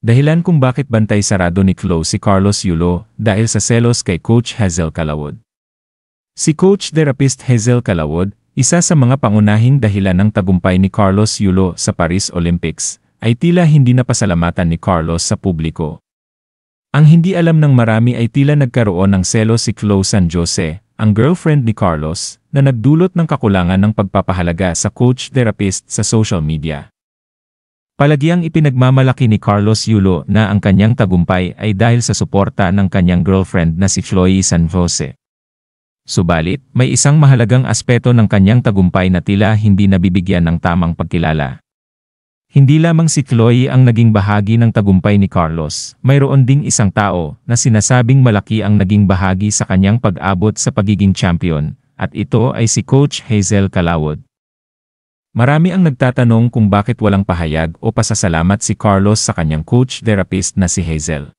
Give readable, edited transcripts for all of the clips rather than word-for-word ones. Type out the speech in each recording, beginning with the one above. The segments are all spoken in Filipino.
Dahilan kung bakit bantay sarado ni Chloe si Carlos Yulo dahil sa selos kay Coach Hazel Calawod. Si Coach Therapist Hazel Calawod, isa sa mga pangunahing dahilan ng tagumpay ni Carlos Yulo sa Paris Olympics, ay tila hindi napasalamatan ni Carlos sa publiko. Ang hindi alam ng marami ay tila nagkaroon ng selos si Chloe San Jose, ang girlfriend ni Carlos, na nagdulot ng kakulangan ng pagpapahalaga sa Coach Therapist sa social media. Palagiang ipinagmamalaki ni Carlos Yulo na ang kanyang tagumpay ay dahil sa suporta ng kanyang girlfriend na si Chloe San Jose. Subalit, may isang mahalagang aspeto ng kanyang tagumpay na tila hindi nabibigyan ng tamang pagkilala. Hindi lamang si Chloe ang naging bahagi ng tagumpay ni Carlos, mayroon ding isang tao na sinasabing malaki ang naging bahagi sa kanyang pag-abot sa pagiging champion, at ito ay si Coach Hazel Calawod. Marami ang nagtatanong kung bakit walang pahayag o pasasalamat si Carlos sa kanyang coach therapist na si Hazel.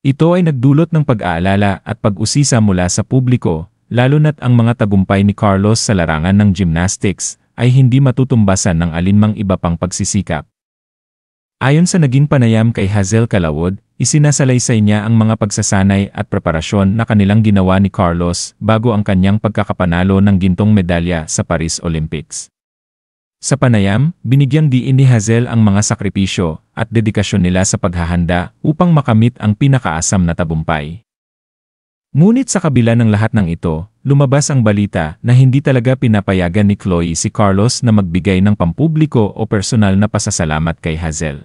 Ito ay nagdulot ng pag-aalala at pag-usisa mula sa publiko, lalo na't ang mga tagumpay ni Carlos sa larangan ng gymnastics ay hindi matutumbasan ng alinmang iba pang pagsisikap. Ayon sa naging panayam kay Hazel Calawod, isinasalaysay niya ang mga pagsasanay at preparasyon na kanilang ginawa ni Carlos bago ang kanyang pagkakapanalo ng gintong medalya sa Paris Olympics. Sa panayam, binigyang diin ni Hazel ang mga sakripisyo at dedikasyon nila sa paghahanda upang makamit ang pinakaasam na tagumpay. Ngunit sa kabila ng lahat ng ito, lumabas ang balita na hindi talaga pinapayagan ni Chloe si Carlos na magbigay ng pampubliko o personal na pasasalamat kay Hazel.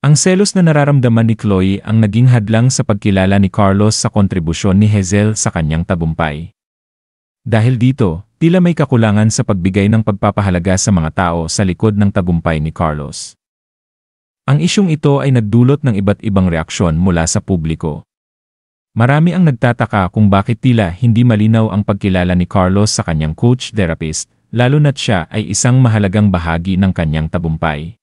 Ang selos na nararamdaman ni Chloe ang naging hadlang sa pagkilala ni Carlos sa kontribusyon ni Hazel sa kanyang tagumpay. Dahil dito, tila may kakulangan sa pagbigay ng pagpapahalaga sa mga tao sa likod ng tagumpay ni Carlos. Ang isyung ito ay nagdulot ng iba't ibang reaksyon mula sa publiko. Marami ang nagtataka kung bakit tila hindi malinaw ang pagkilala ni Carlos sa kanyang coach therapist, lalo na't siya ay isang mahalagang bahagi ng kanyang tagumpay.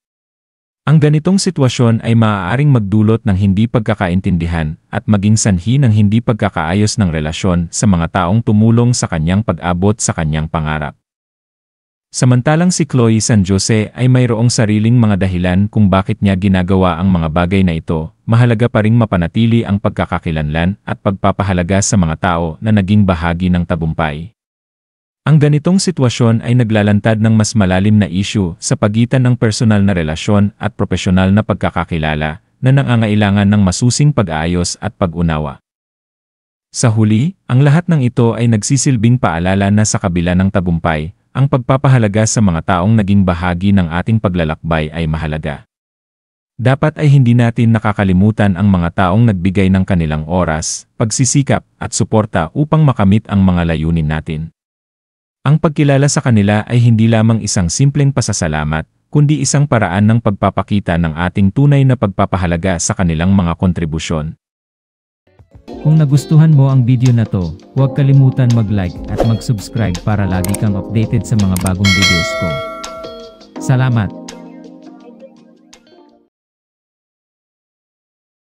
Ang ganitong sitwasyon ay maaaring magdulot ng hindi pagkakaintindihan at maging sanhi ng hindi pagkakaayos ng relasyon sa mga taong tumulong sa kanyang pag-abot sa kanyang pangarap. Samantalang si Chloe San Jose ay mayroong sariling mga dahilan kung bakit niya ginagawa ang mga bagay na ito, mahalaga pa ring mapanatili ang pagkakakilanlan at pagpapahalaga sa mga tao na naging bahagi ng tagumpay. Ang ganitong sitwasyon ay naglalantad ng mas malalim na issue sa pagitan ng personal na relasyon at propesyonal na pagkakakilala na nangangailangan ng masusing pag-aayos at pag-unawa. Sa huli, ang lahat ng ito ay nagsisilbing paalala na sa kabila ng tagumpay, ang pagpapahalaga sa mga taong naging bahagi ng ating paglalakbay ay mahalaga. Dapat ay hindi natin nakakalimutan ang mga taong nagbigay ng kanilang oras, pagsisikap at suporta upang makamit ang mga layunin natin. Ang pagkilala sa kanila ay hindi lamang isang simpleng pasasalamat, kundi isang paraan ng pagpapakita ng ating tunay na pagpapahalaga sa kanilang mga kontribusyon. Kung nagustuhan mo ang video na to, huwag kalimutan mag-like at mag-subscribe para lagi kang updated sa mga bagong videos ko. Salamat!